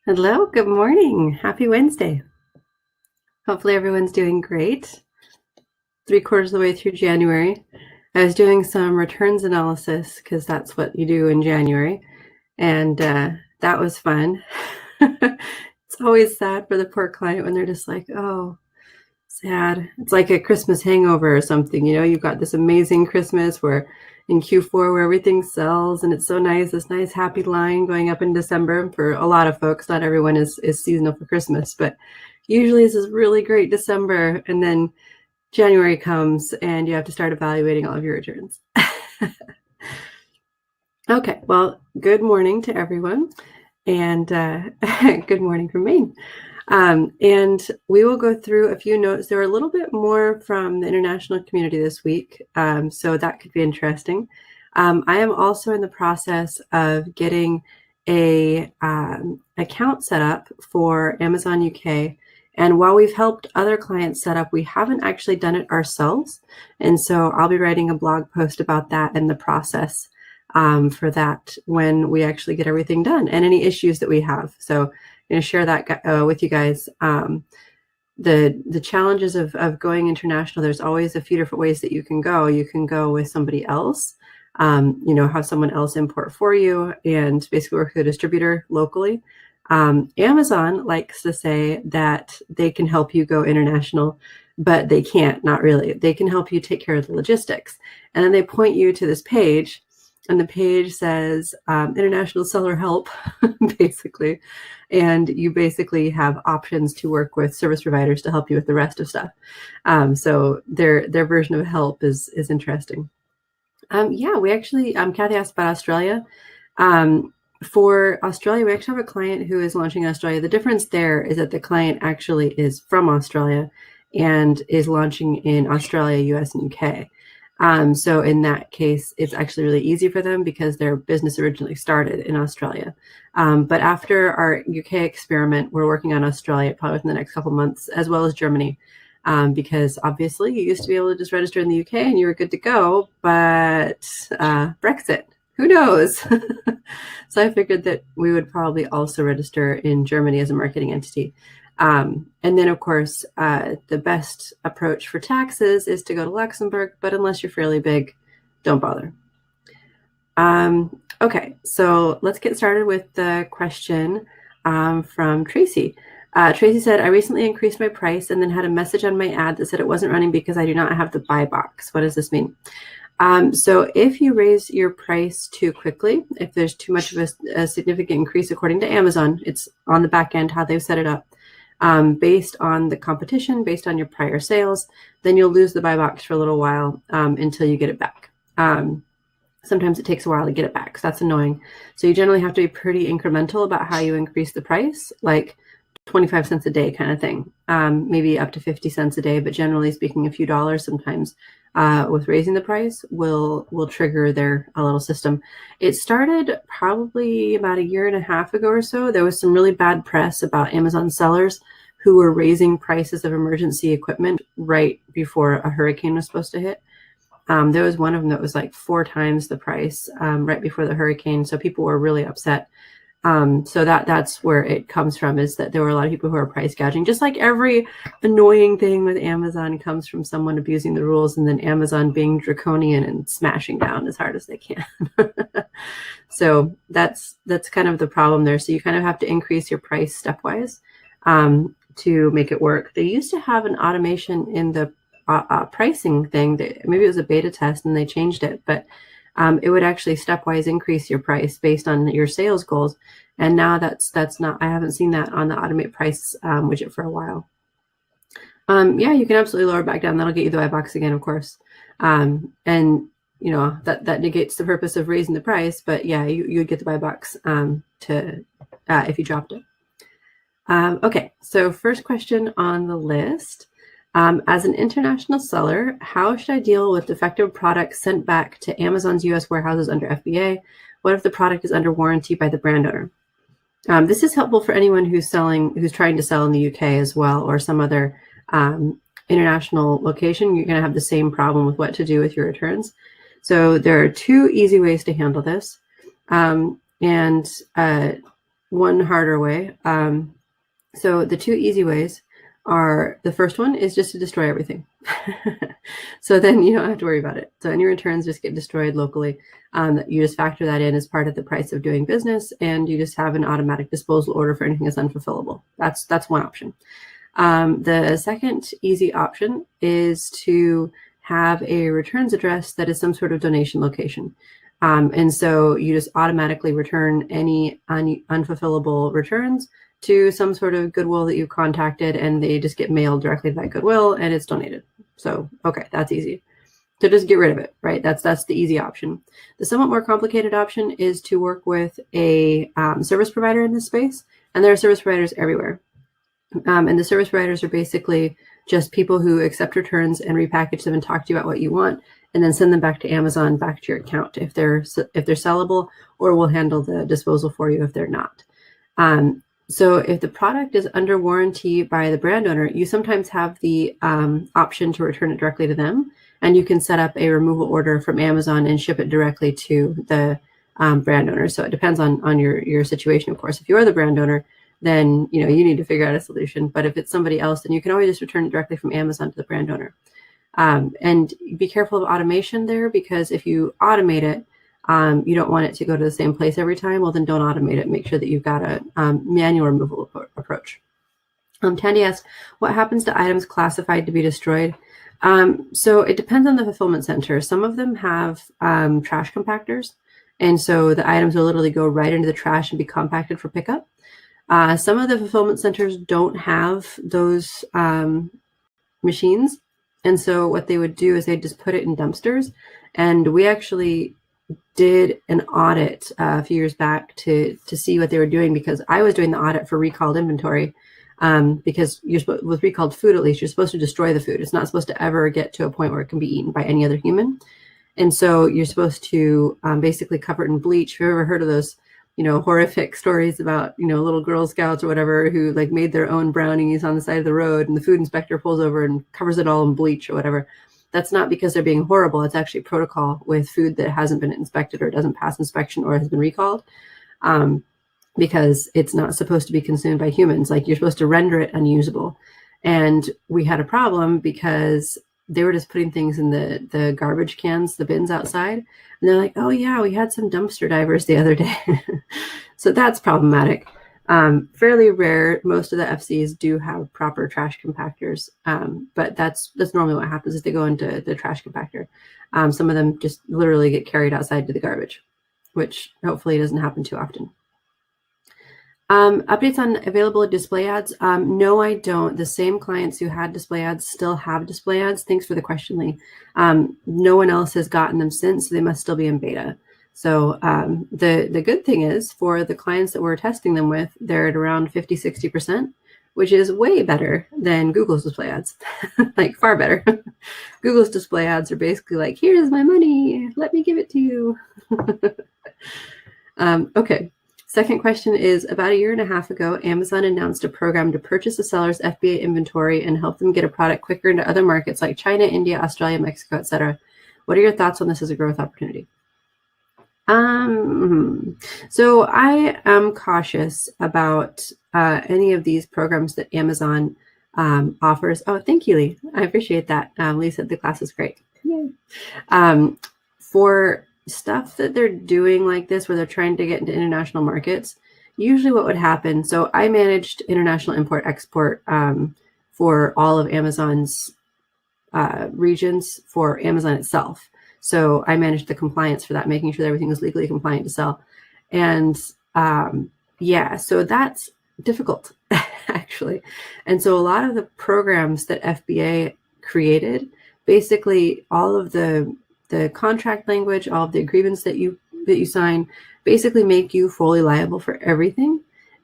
Hello, good morning. Happy Wednesday. Hopefully everyone's doing great. 3/4 of the way through January. I was doing some returns analysis because that's what you do in January. And that was fun. It's always sad for the poor client when they're just like, oh, sad. It's like a Christmas hangover or something. You've got this amazing Christmas where in Q4 where everything sells and it's so nice, this nice happy line going up in December for a lot of folks. Not everyone is seasonal for Christmas, but usually it's this really great December, and then January comes and you have to start evaluating all of your returns. Okay, well, good morning to everyone, and good morning from Maine. And we will go through a few notes. There were a little bit more from the international community this week, so that could be interesting. I am also in the process of getting a account set up for Amazon UK. And while we've helped other clients set up, we haven't actually done it ourselves. And so I'll be writing a blog post about that and the process for that when we actually get everything done and any issues that we have. So I'm going to share that with you guys. The challenges of going international, there's always a few different ways that you can go. You can go with somebody else, have someone else import for you and basically work with a distributor locally. Amazon likes to say that they can help you go international, but they can't, not really. They can help you take care of the logistics. And then they point you to this page, and the page says international seller help, basically. And you basically have options to work with service providers to help you with the rest of stuff. So their version of help is interesting. We actually, Kathy asked about Australia. For Australia, we actually have a client who is launching in Australia. The difference there is that the client actually is from Australia and is launching in Australia, US, and UK. So in that case, it's actually really easy for them because their business originally started in Australia. But after our UK experiment, we're working on Australia probably within the next couple months, as well as Germany, because obviously you used to be able to just register in the UK and you were good to go, but Brexit, who knows? So I figured that we would probably also register in Germany as a marketing entity. And then, of course, the best approach for taxes is to go to Luxembourg, but unless you're fairly big, don't bother. Okay, so let's get started with the question from Tracy. Tracy said, I recently increased my price and then had a message on my ad that said it wasn't running because I do not have the buy box. What does this mean? So if you raise your price too quickly, if there's too much of a significant increase, according to Amazon, it's on the back end how they've set it up, based on the competition, based on your prior sales, then you'll lose the buy box for a little while until you get it back. Sometimes it takes a while to get it back, so that's annoying. So you generally have to be pretty incremental about how you increase the price, like 25 cents a day kind of thing, maybe up to 50 cents a day, but generally speaking, a few dollars sometimes with raising the price will trigger their little system. It started probably about 1.5 years ago or so. There was some really bad press about Amazon sellers who were raising prices of emergency equipment right before a hurricane was supposed to hit. There was one of them that was like 4 times the price right before the hurricane. So people were really upset. So that's where it comes from, is that there were a lot of people who are price gouging. Just like every annoying thing with Amazon comes from someone abusing the rules and then Amazon being draconian and smashing down as hard as they can. So that's kind of the problem there. So you kind of have to increase your price stepwise to make it work. They used to have an automation in the pricing thing that maybe it was a beta test and they changed it, but it would actually stepwise increase your price based on your sales goals. And now that's not, I haven't seen that on the automate price widget for a while. You can absolutely lower back down. That'll get you the buy box again, of course. And that negates the purpose of raising the price, but yeah, you would get the buy box if you dropped it. Okay, so first question on the list. As an international seller, how should I deal with defective products sent back to Amazon's US warehouses under FBA? What if the product is under warranty by the brand owner? This is helpful for anyone who's trying to sell in the UK as well, or some other international location. You're going to have the same problem with what to do with your returns. So there are 2 easy ways to handle this. one harder way. So the two easy ways are, the first one is just to destroy everything. So then you don't have to worry about it. So any returns just get destroyed locally. You just factor that in as part of the price of doing business, and you just have an automatic disposal order for anything that's unfulfillable. That's one option. The second easy option is to have a returns address that is some sort of donation location. And so you just automatically return any unfulfillable returns to some sort of Goodwill that you contacted, and they just get mailed directly to that Goodwill and it's donated. So, okay, that's easy. So just get rid of it, right? That's the easy option. The somewhat more complicated option is to work with a service provider in this space, and there are service providers everywhere. And the service providers are basically just people who accept returns and repackage them and talk to you about what you want, and then send them back to Amazon, back to your account if they're sellable, or we'll handle the disposal for you if they're not. So if the product is under warranty by the brand owner, you sometimes have the option to return it directly to them, and you can set up a removal order from Amazon and ship it directly to the brand owner. So it depends on your situation, of course. If you're the brand owner, then you need to figure out a solution. But if it's somebody else, then you can always just return it directly from Amazon to the brand owner. And be careful of automation there, because if you automate it, you don't want it to go to the same place every time. Well, then don't automate it. Make sure that you've got a manual removal approach. Tandy asks, what happens to items classified to be destroyed? So it depends on the fulfillment center. Some of them have trash compactors, and so the items will literally go right into the trash and be compacted for pickup. Some of the fulfillment centers don't have those machines, and so what they would do is they'd just put it in dumpsters. And we actually did an audit a few years back to see what they were doing, because I was doing the audit for recalled inventory. Because with recalled food, at least, you're supposed to destroy the food. It's not supposed to ever get to a point where it can be eaten by any other human. And so you're supposed to basically cover it in bleach. Have you ever heard of those, horrific stories about, little Girl Scouts or whatever who like made their own brownies on the side of the road, and the food inspector pulls over and covers it all in bleach or whatever? That's not because they're being horrible. It's actually protocol with food that hasn't been inspected or doesn't pass inspection or has been recalled, because it's not supposed to be consumed by humans. Like, you're supposed to render it unusable. And we had a problem because they were just putting things in the garbage cans, the bins outside. And they're like, oh yeah, we had some dumpster divers the other day. So that's problematic. Fairly rare. Most of the FCs do have proper trash compactors, but that's normally what happens is they go into the trash compactor. Some of them just literally get carried outside to the garbage, which hopefully doesn't happen too often. Updates on available display ads. No, I don't. The same clients who had display ads still have display ads. Thanks for the question, Lee. No one else has gotten them since, so they must still be in beta. So the good thing is, for the clients that we're testing them with, they're at around 50-60%, which is way better than Google's display ads. Like, far better. Google's display ads are basically like, here's my money, let me give it to you. Okay. Second question is, about a year and a half ago, Amazon announced a program to purchase a seller's FBA inventory and help them get a product quicker into other markets like China, India, Australia, Mexico, etc. What are your thoughts on this as a growth opportunity? So I am cautious about any of these programs that Amazon offers. Oh, thank you, Lee. I appreciate that. Lee said the class is great. Yay. For stuff that they're doing like this, where they're trying to get into international markets, usually what would happen, so I managed international import-export for all of Amazon's regions for Amazon itself. So I managed the compliance for that, making sure that everything was legally compliant to sell. And yeah, so that's difficult, actually. And so a lot of the programs that FBA created, basically all of the contract language, all of the agreements that you sign, basically make you fully liable for everything.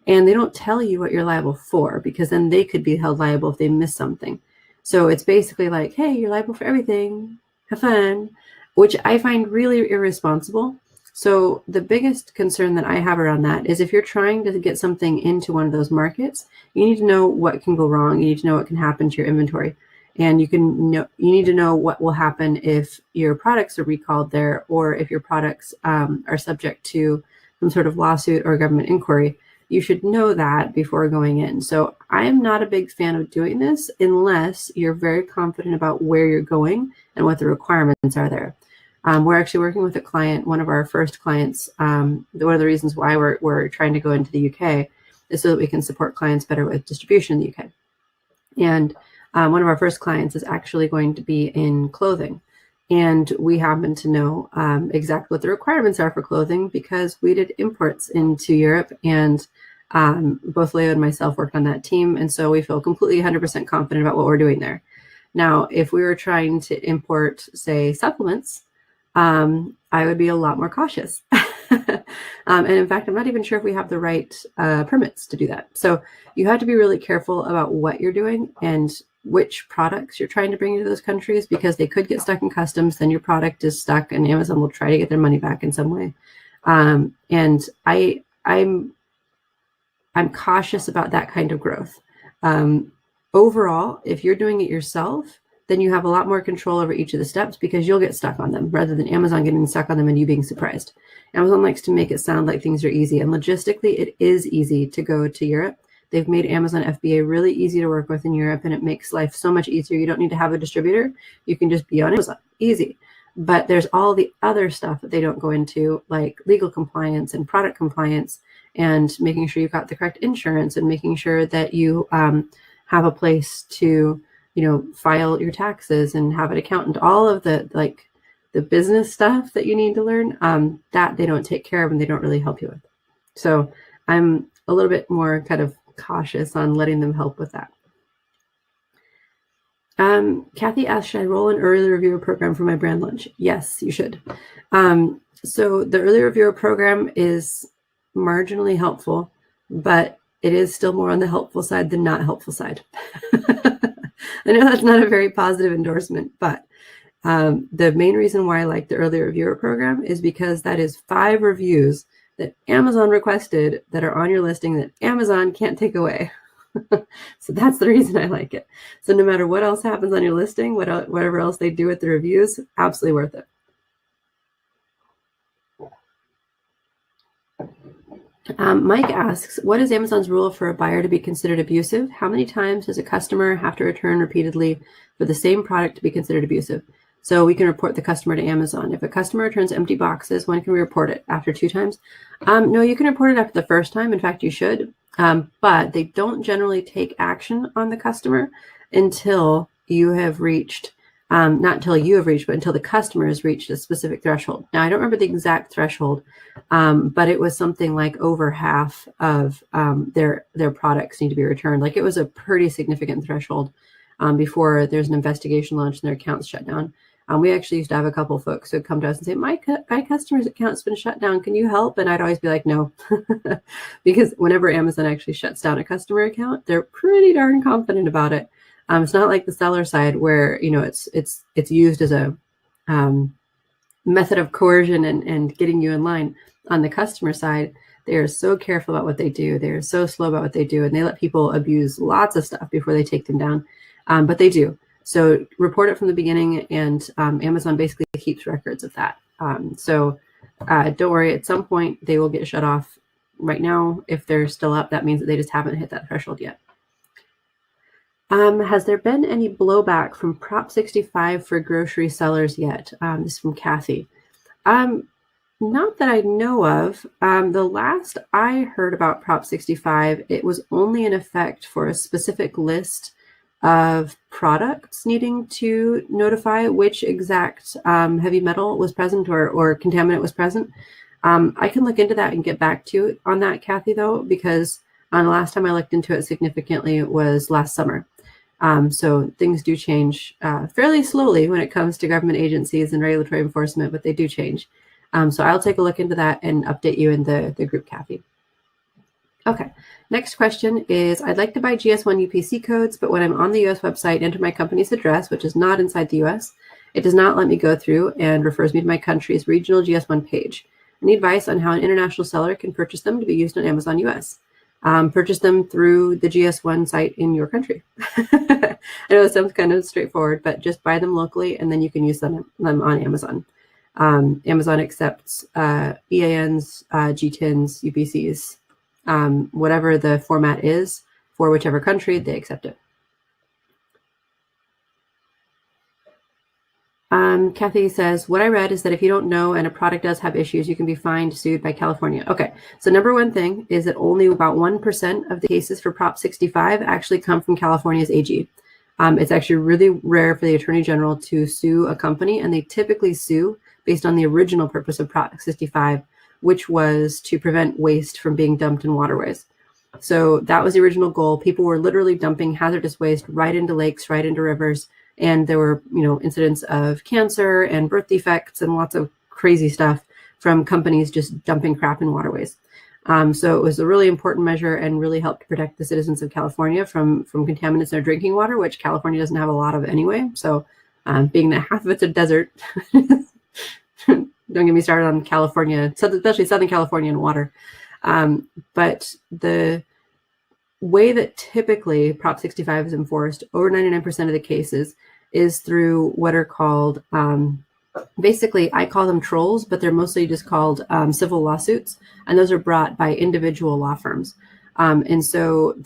And they don't tell you what you're liable for, because then they could be held liable if they miss something. So it's basically like, hey, you're liable for everything, have fun, which I find really irresponsible. So the biggest concern that I have around that is, if you're trying to get something into one of those markets, you need to know what can go wrong. You need to know what can happen to your inventory. And you need to know what will happen if your products are recalled there, or if your products are subject to some sort of lawsuit or government inquiry. you should know that before going in. So I am not a big fan of doing this unless you're very confident about where you're going and what the requirements are there. We're actually working with a client, one of our first clients. One of the reasons why we're trying to go into the UK is so that we can support clients better with distribution in the UK. And one of our first clients is actually going to be in clothing. And we happen to know exactly what the requirements are for clothing because we did imports into Europe, and both Leo and myself worked on that team. And so we feel completely 100% confident about what we're doing there. Now, if we were trying to import, say, supplements, I would be a lot more cautious. And in fact, I'm not even sure if we have the right permits to do that. So you have to be really careful about what you're doing and which products you're trying to bring into those countries, because they could get stuck in customs. Then your product is stuck and Amazon will try to get their money back in some way. And I'm cautious about that kind of growth. Overall, if you're doing it yourself, then you have a lot more control over each of the steps because you'll get stuck on them rather than Amazon getting stuck on them and you being surprised. Amazon likes to make it sound like things are easy, and logistically it is easy to go to Europe. They've made Amazon FBA really easy to work with in Europe, and it makes life so much easier. You don't need to have a distributor. You can just be on Amazon. Easy. But there's all the other stuff that they don't go into, like legal compliance and product compliance and making sure you've got the correct insurance and making sure that you have a place to file your taxes and have an accountant, all of the business stuff that you need to learn, that they don't take care of and they don't really help you with. So I'm a little bit more kind of cautious on letting them help with that. Kathy asked, should I roll an early reviewer program for my brand launch? Yes, you should. So the early reviewer program is marginally helpful, but it is still more on the helpful side than not helpful side. I know that's not a very positive endorsement, but the main reason why I like the early reviewer program is because that is 5 reviews that Amazon requested that are on your listing that Amazon can't take away. So that's the reason I like it. So no matter what else happens on your listing, whatever else they do with the reviews, absolutely worth it. Mike asks, what is Amazon's rule for a buyer to be considered abusive? How many times does a customer have to return repeatedly for the same product to be considered abusive? So we can report the customer to Amazon. If a customer returns empty boxes, when can we report it? After 2 times? No, you can report it after the first time. In fact, you should. But they don't generally take action on the customer until you have reached, not until you have reached, but until the customer has reached a specific threshold. Now, I don't remember the exact threshold, but it was something like over half of their products need to be returned. Like it was a pretty significant threshold before there's an investigation launched and their account's shut down. We actually used to have a couple of folks who would come to us and say, my customer's account's been shut down. Can you help? And I'd always be like, no, because whenever Amazon actually shuts down a customer account, they're pretty darn confident about it. It's not like the seller side where, it's used as a method of coercion and getting you in line. On the customer side, they are so careful about what they do. They're so slow about what they do, and they let people abuse lots of stuff before they take them down. But they do. So report it from the beginning, and Amazon basically keeps records of that. So don't worry, at some point they will get shut off. Right now, if they're still up, that means that they just haven't hit that threshold yet. Has there been any blowback from Prop 65 for grocery sellers yet? This is from Kathy. Not that I know of. The last I heard about Prop 65, it was only in effect for a specific list of products needing to notify which exact heavy metal was present or contaminant was present. I can look into that and get back to you on that, Kathy, though, because the last time I looked into it significantly was last summer. So things do change fairly slowly when it comes to government agencies and regulatory enforcement, but they do change. So I'll take a look into that and update you in the group, Kathy. Okay, next question is, I'd like to buy GS1 UPC codes, but when I'm on the US website, enter my company's address, which is not inside the US, it does not let me go through and refers me to my country's regional GS1 page. I need advice on how an international seller can purchase them to be used on Amazon US. Purchase them through the GS1 site in your country. I know it sounds kind of straightforward, but just buy them locally and then you can use them on Amazon. Amazon accepts EANs, GTINs, UPCs, whatever the format is for whichever country, they accept it. Kathy says, what I read is that if you don't know and a product does have issues, you can be fined, sued by California. Okay, so number one thing is that only about 1% of the cases for Prop 65 actually come from California's AG. It's actually really rare for the Attorney General to sue a company, and they typically sue based on the original purpose of Prop 65, which was to prevent waste from being dumped in waterways. So that was the original goal. People were literally dumping hazardous waste right into lakes, right into rivers. And there were, incidents of cancer and birth defects and lots of crazy stuff from companies just dumping crap in waterways. So it was a really important measure and really helped protect the citizens of California from contaminants in their drinking water, which California doesn't have a lot of anyway. So being that half of it's a desert, don't get me started on California, especially Southern California and water. But the way that typically Prop 65 is enforced, over 99% of the cases, is through what are called, basically, I call them trolls, but they're mostly just called civil lawsuits, and those are brought by individual law firms. And so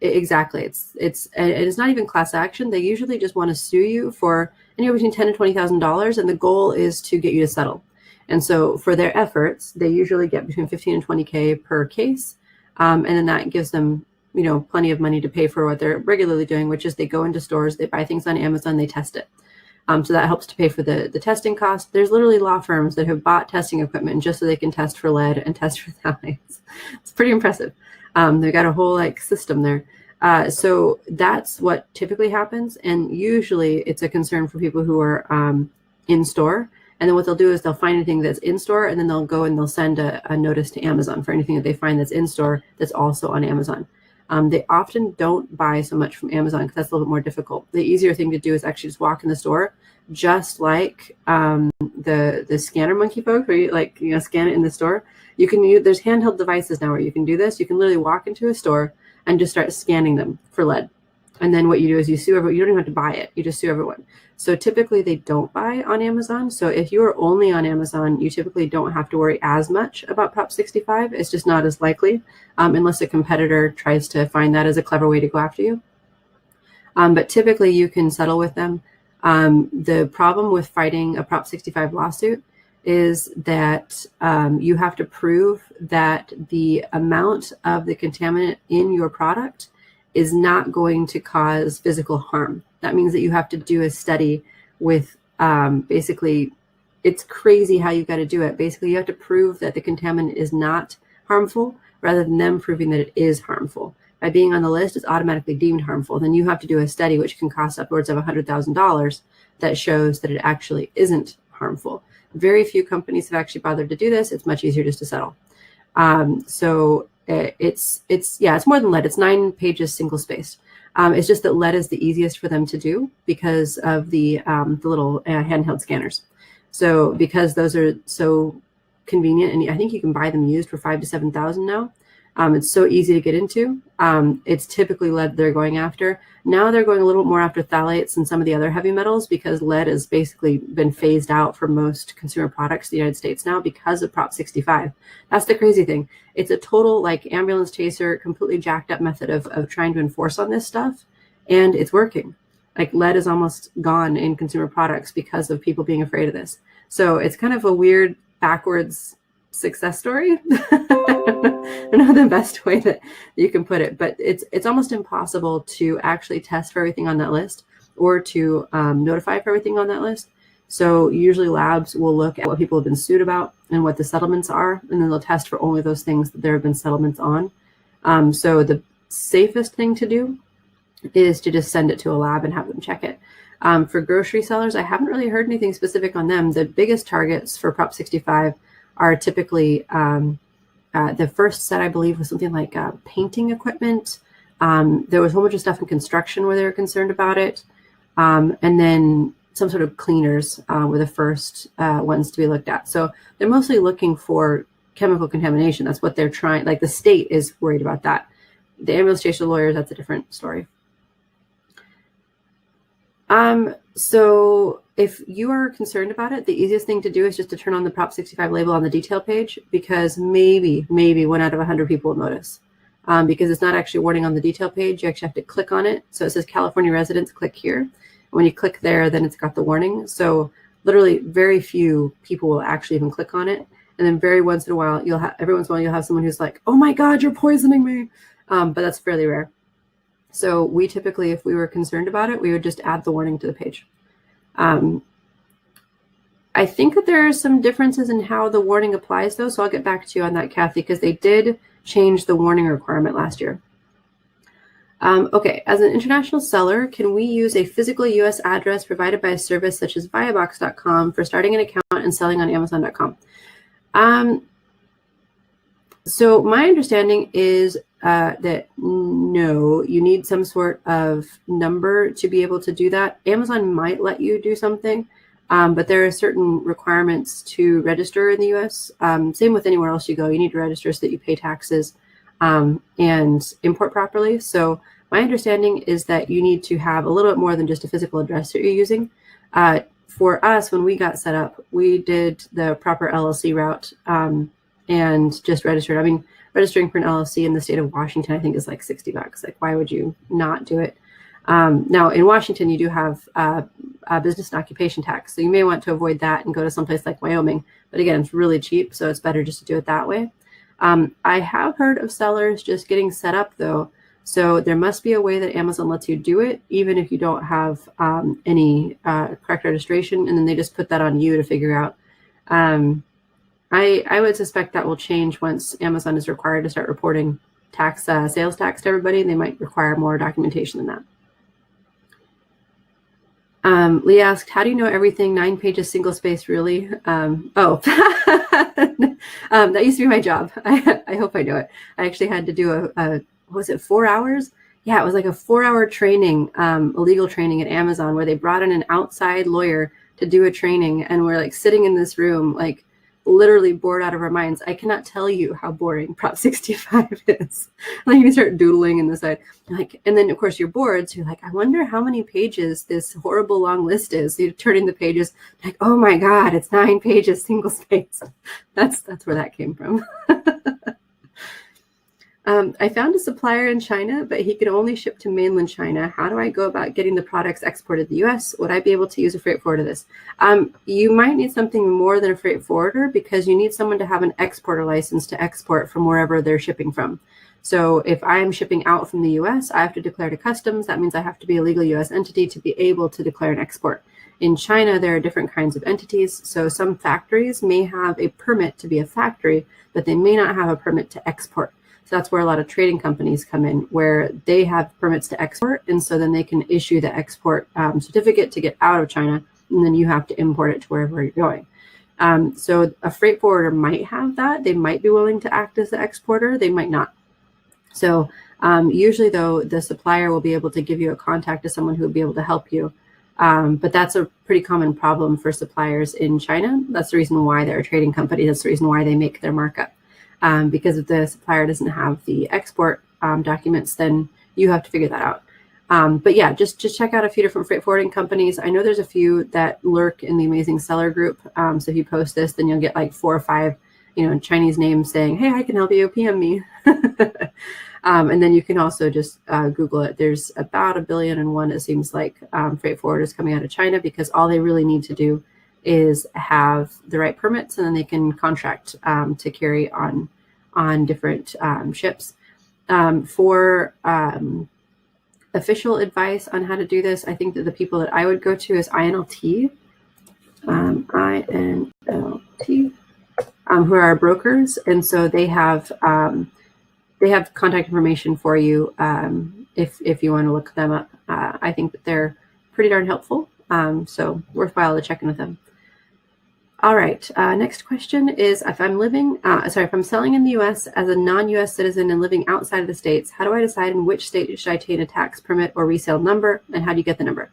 it's not even class action. They usually just want to sue you for anywhere between $10,000 to $20,000, and the goal is to get you to settle. And so for their efforts, they usually get between 15 and 20K per case, and then that gives them plenty of money to pay for what they're regularly doing, which is they go into stores, they buy things on Amazon, they test it. So that helps to pay for the testing cost. There's literally law firms that have bought testing equipment just so they can test for lead and test for phthalates. It's pretty impressive. They've got a whole system there. So that's what typically happens. And usually it's a concern for people who are in store. And then what they'll do is they'll find anything that's in store, and then they'll go and they'll send a notice to Amazon for anything that they find that's in store that's also on Amazon. They often don't buy so much from Amazon because that's a little bit more difficult. The easier thing to do is actually just walk in the store, just like the scanner monkey folks, where you scan it in the store. You can use, there's handheld devices now where you can do this. You can literally walk into a store and just start scanning them for lead. And then what you do is you sue everyone. You don't even have to buy it. You just sue everyone. So typically they don't buy on Amazon. So if you are only on Amazon, you typically don't have to worry as much about Prop 65. It's just not as likely unless a competitor tries to find that as a clever way to go after you. But typically you can settle with them. The problem with fighting a Prop 65 lawsuit is that you have to prove that the amount of the contaminant in your product is not going to cause physical harm. That means that you have to do a study with basically, it's crazy how you've got to do it. Basically, you have to prove that the contaminant is not harmful rather than them proving that it is harmful. By being on the list, it's automatically deemed harmful. Then you have to do a study which can cost upwards of $100,000 that shows that it actually isn't harmful. Very few companies have actually bothered to do this. It's much easier just to settle. So it's more than lead. It's 9 pages single spaced. It's just that lead is the easiest for them to do because of the little handheld scanners. So because those are so convenient, and I think you can buy them used for $5,000 to $7,000 now. It's so easy to get into. It's typically lead they're going after. Now they're going a little bit more after phthalates and some of the other heavy metals because lead has basically been phased out for most consumer products in the United States now because of Prop 65. That's the crazy thing. It's a total ambulance chaser, completely jacked up method of trying to enforce on this stuff. And it's working. Lead is almost gone in consumer products because of people being afraid of this. So it's kind of a weird backwards success story. I don't know the best way that you can put it, but it's almost impossible to actually test for everything on that list or to notify for everything on that list. So usually labs will look at what people have been sued about and what the settlements are, and then they'll test for only those things that there have been settlements on. So the safest thing to do is to just send it to a lab and have them check it. For grocery sellers, I haven't really heard anything specific on them. The biggest targets for Prop 65 are typically the first set, I believe, was something like painting equipment. There was a whole bunch of stuff in construction where they were concerned about it. And then some sort of cleaners were the first ones to be looked at. So they're mostly looking for chemical contamination. That's what they're trying. The state is worried about that. The ambulance chaser lawyers, that's a different story. So if you are concerned about it, the easiest thing to do is just to turn on the Prop 65 label on the detail page, because maybe 1 out of 100 people will notice. Because it's not actually warning on the detail page. You actually have to click on it. So it says California residents, click here. When you click there, then it's got the warning. So literally very few people will actually even click on it. And then every once in a while you'll have someone who's like, oh my God, you're poisoning me. But that's fairly rare. So we typically, if we were concerned about it, we would just add the warning to the page. I think that there are some differences in how the warning applies, though. So I'll get back to you on that, Kathy, because they did change the warning requirement last year. Okay, as an international seller, can we use a physical U.S. address provided by a service such as viabox.com for starting an account and selling on Amazon.com? So my understanding is that no, you need some sort of number to be able to do that. Amazon might let you do something, but there are certain requirements to register in the U.S. Same with anywhere else you go. You need to register so that you pay taxes and import properly. So my understanding is that you need to have a little bit more than just a physical address that you're using. For us, when we got set up, we did the proper LLC route and just registered. I mean, registering for an LLC in the state of Washington, I think, is like $60. Like, why would you not do it? Now, in Washington, you do have a business and occupation tax. So you may want to avoid that and go to someplace like Wyoming. But again, it's really cheap, so it's better just to do it that way. I have heard of sellers just getting set up, though. So there must be a way that Amazon lets you do it, even if you don't have any correct registration, and then they just put that on you to figure out. I would suspect that will change once Amazon is required to start reporting tax, sales tax to everybody. They might require more documentation than that. Lee asked, how do you know everything 9 pages single space really? That used to be my job. I hope I know it. I actually had to do was it 4 hours? Yeah, it was like a 4-hour training, a legal training at Amazon, where they brought in an outside lawyer to do a training, and we're like sitting in this room, like literally bored out of our minds. I cannot tell you how boring Prop 65 is. Like, you start doodling in the side, like, and then of course you're bored, so you're like, I wonder how many pages this horrible long list is. So you're turning the pages, like, oh my God, it's 9 pages single space. That's where that came from. I found a supplier in China, but he could only ship to mainland China. How do I go about getting the products exported to the US? Would I be able to use a freight forwarder this? You might need something more than a freight forwarder, because you need someone to have an exporter license to export from wherever they're shipping from. So if I'm shipping out from the US, I have to declare to customs. That means I have to be a legal US entity to be able to declare an export. In China, there are different kinds of entities. So some factories may have a permit to be a factory, but they may not have a permit to export. So that's where a lot of trading companies come in, where they have permits to export. And so then they can issue the export certificate to get out of China. And then you have to import it to wherever you're going. So a freight forwarder might have that. They might be willing to act as the exporter. They might not. So usually, though, the supplier will be able to give you a contact to someone who will be able to help you. But that's a pretty common problem for suppliers in China. That's the reason why they're a trading company. That's the reason why they make their markup. Because if the supplier doesn't have the export documents, then you have to figure that out. But yeah, just check out a few different freight forwarding companies. I know there's a few that lurk in the Amazing Seller group. So if you post this, then you'll get like 4 or 5, Chinese names saying, hey, I can help you, PM me. And then you can also just Google it. There's about 1 billion and one, it seems like, freight forwarders coming out of China, because all they really need to do is have the right permits, and then they can contract to carry on different ships. For official advice on how to do this, I think that the people that I would go to is INLT, who are brokers, and so they have contact information for you if you want to look them up. I think that they're pretty darn helpful, so worthwhile to check in with them. All right, next question is, if I'm selling in the U.S. as a non-U.S. citizen and living outside of the States, how do I decide in which state should I obtain a tax permit or resale number, and how do you get the number?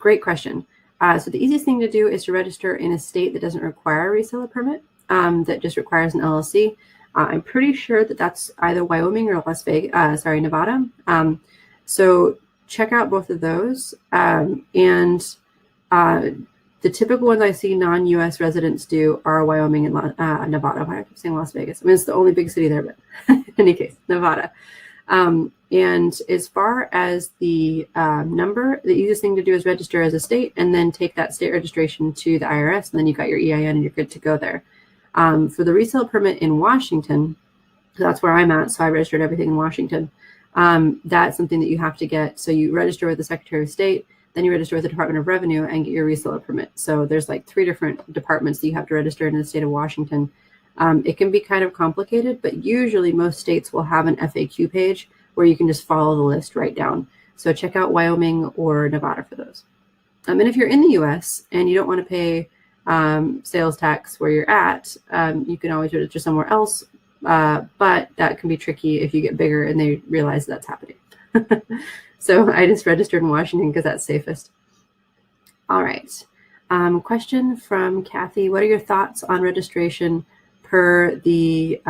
Great question. So the easiest thing to do is to register in a state that doesn't require a reseller permit, that just requires an LLC. I'm pretty sure that that's either Wyoming or Nevada. So check out both of those, and The typical ones I see non-U.S. residents do are Wyoming and Nevada. Why do I keep saying Las Vegas? I mean, it's the only big city there, but in any case, Nevada. And as far as the number, the easiest thing to do is register as a state and then take that state registration to the IRS, and then you got your EIN and you're good to go there. For the resale permit in Washington, that's where I'm at, so I registered everything in Washington. That's something that you have to get. So you register with the Secretary of State, then you register with the Department of Revenue and get your reseller permit. So there's like 3 different departments that you have to register in the state of Washington. It can be kind of complicated, but usually most states will have an FAQ page where you can just follow the list right down. So check out Wyoming or Nevada for those. And if you're in the US and you don't want to pay sales tax where you're at, you can always register somewhere else. But that can be tricky if you get bigger and they realize that's happening. So I just registered in Washington because that's safest. All right. Question from Kathy. What are your thoughts on registration per the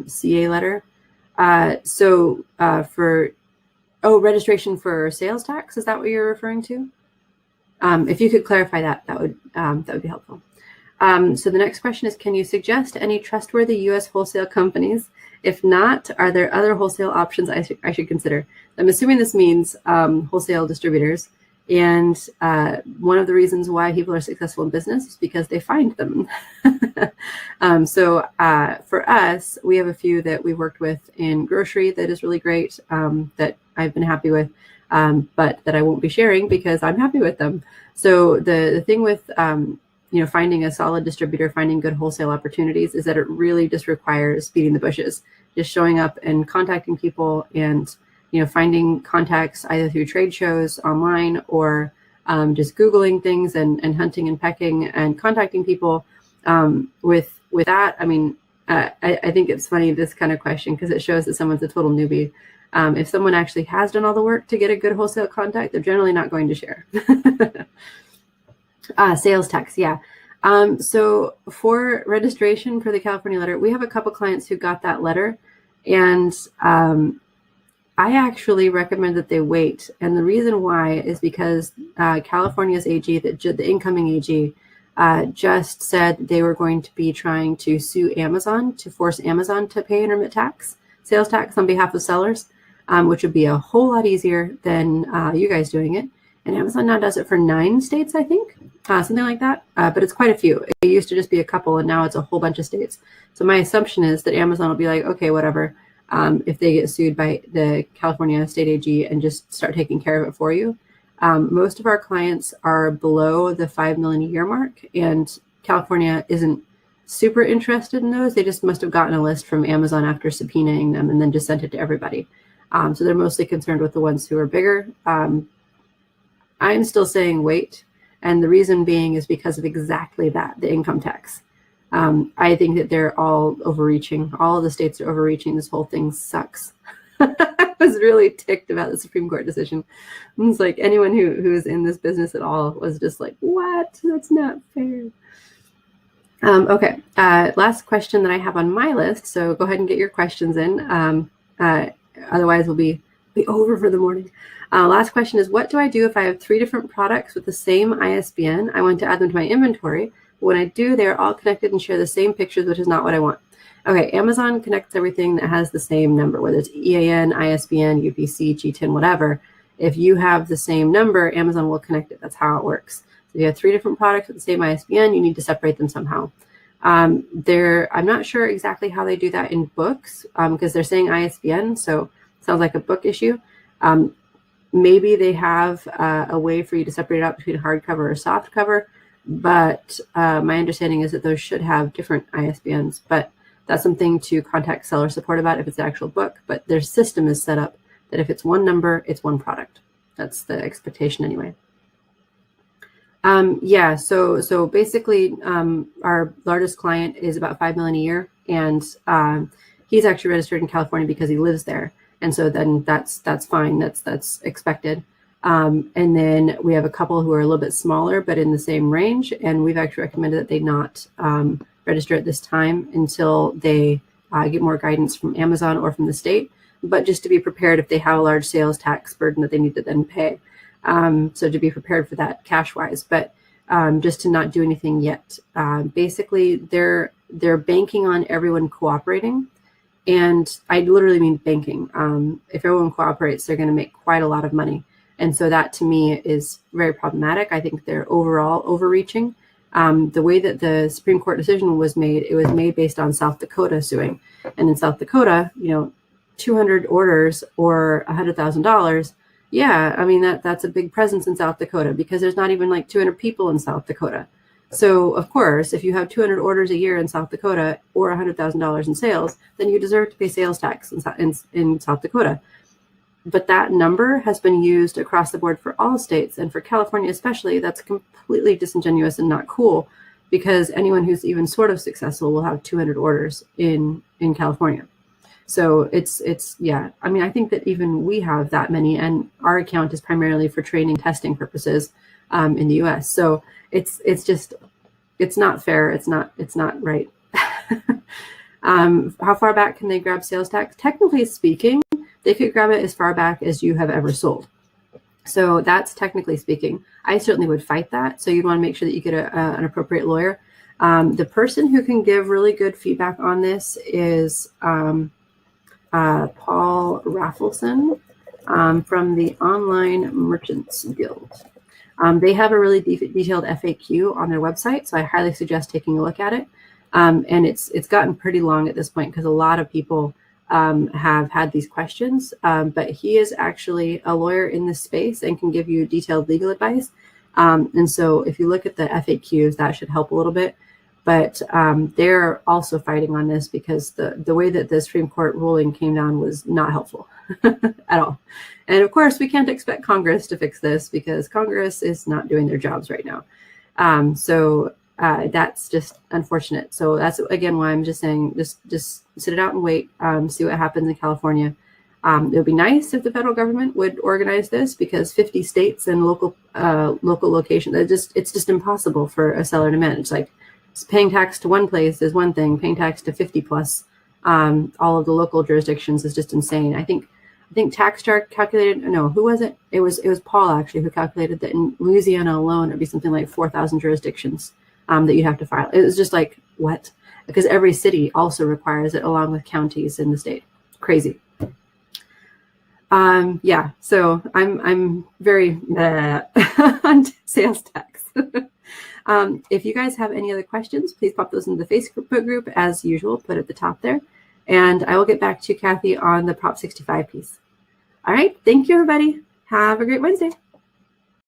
CA letter? Registration for sales tax, is that what you're referring to? If you could clarify that, that would be helpful. So the next question is, can you suggest any trustworthy U.S. wholesale companies? If not, are there other wholesale options I should consider? I'm assuming this means wholesale distributors. And one of the reasons why people are successful in business is because they find them. For us, we have a few that we worked with in grocery that is really great, that I've been happy with, but that I won't be sharing because I'm happy with them. So the thing with finding a solid distributor, finding good wholesale opportunities, is that it really just requires beating the bushes, just showing up and contacting people and finding contacts either through trade shows online or just Googling things and hunting and pecking and contacting people. With that, I think it's funny, this kind of question, because it shows that someone's a total newbie. If someone actually has done all the work to get a good wholesale contact, they're generally not going to share. Sales tax, yeah. So for registration for the California letter, we have a couple clients who got that letter, and I actually recommend that they wait. And the reason why is because California's AG, the incoming AG, just said they were going to be trying to sue Amazon to force Amazon to pay intermittent tax, sales tax on behalf of sellers, which would be a whole lot easier than you guys doing it. And Amazon now does it for 9 states, I think, something like that. But it's quite a few. It used to just be a couple, and now it's a whole bunch of states. So my assumption is that Amazon will be like, okay, whatever. If they get sued by the California state AG and just start taking care of it for you. Most of our clients are below the 5 million a year mark, and California isn't super interested in those. They just must have gotten a list from Amazon after subpoenaing them and then just sent it to everybody. So they're mostly concerned with the ones who are bigger. I'm still saying wait. And the reason being is because of exactly that, the income tax. I think that they're all overreaching. All of the states are overreaching. This whole thing sucks. I was really ticked about the Supreme Court decision. It's like anyone who is in this business at all was just like, what? That's not fair. Okay, last question that I have on my list. So go ahead and get your questions in. Otherwise, we'll be over for the morning. Last question is, what do I do if I have 3 different products with the same ISBN? I want to add them to my inventory. But when I do, they're all connected and share the same pictures, which is not what I want. Okay, Amazon connects everything that has the same number, whether it's EAN, ISBN, UPC, GTIN, whatever. If you have the same number, Amazon will connect it. That's how it works. So if you have 3 different products with the same ISBN, you need to separate them somehow. I'm not sure exactly how they do that in books, because they're saying ISBN, so it sounds like a book issue. Maybe they have a way for you to separate it out between hardcover or softcover, but my understanding is that those should have different ISBNs, but that's something to contact seller support about if it's an actual book. But their system is set up that if it's one number, it's one product. That's the expectation anyway. So basically, our largest client is about 5 million a year, and he's actually registered in California because he lives there, and so then that's fine. That's expected. And then we have a couple who are a little bit smaller, but in the same range, and we've actually recommended that they not register at this time until they get more guidance from Amazon or from the state, but just to be prepared if they have a large sales tax burden that they need to then pay. So to be prepared for that cash-wise. But just to not do anything yet. Basically, they're banking on everyone cooperating. And I literally mean banking. If everyone cooperates, they're going to make quite a lot of money. And so that to me is very problematic. I think they're overall overreaching. The way that the Supreme Court decision was made, it was made based on South Dakota suing. And in South Dakota, 200 orders or $100,000. Yeah, I mean, that's a big presence in South Dakota because there's not even like 200 people in South Dakota. So, of course, if you have 200 orders a year in South Dakota or $100,000 in sales, then you deserve to pay sales tax in South Dakota. But that number has been used across the board for all states, and for California especially, that's completely disingenuous and not cool, because anyone who's even sort of successful will have 200 orders in California. So it's yeah. I mean, I think that even we have that many, and our account is primarily for training testing purposes in the U.S. So it's not fair. It's not right. How far back can they grab sales tax? Technically speaking, they could grab it as far back as you have ever sold. So that's technically speaking. I certainly would fight that. So you'd want to make sure that you get an appropriate lawyer. The person who can give really good feedback on this is Paul Raffleson from the Online Merchants Guild. They have a really detailed FAQ on their website, so I highly suggest taking a look at it. And it's gotten pretty long at this point because a lot of people have had these questions, but he is actually a lawyer in this space and can give you detailed legal advice. And so if you look at the FAQs, that should help a little bit. But they're also fighting on this because the way that the Supreme Court ruling came down was not helpful at all. And of course, we can't expect Congress to fix this because Congress is not doing their jobs right now. So that's just unfortunate. So that's, again, why I'm just saying, just sit it out and wait, see what happens in California. It would be nice if the federal government would organize this, because 50 states and local locations, it's just impossible for a seller to manage. Like, paying tax to one place is one thing, paying tax to 50 plus all of the local jurisdictions is just insane. I think TaxStar calculated, no, who was it? It was Paul actually who calculated that in Louisiana alone, it'd be something like 4,000 jurisdictions that you'd have to file. It was just like, what? Because every city also requires it along with counties in the state. Crazy. Yeah, so I'm very on sales tax. If you guys have any other questions, please pop those into the Facebook group as usual, put at the top there. And I will get back to Kathy on the Prop 65 piece. All right, thank you, everybody. Have a great Wednesday.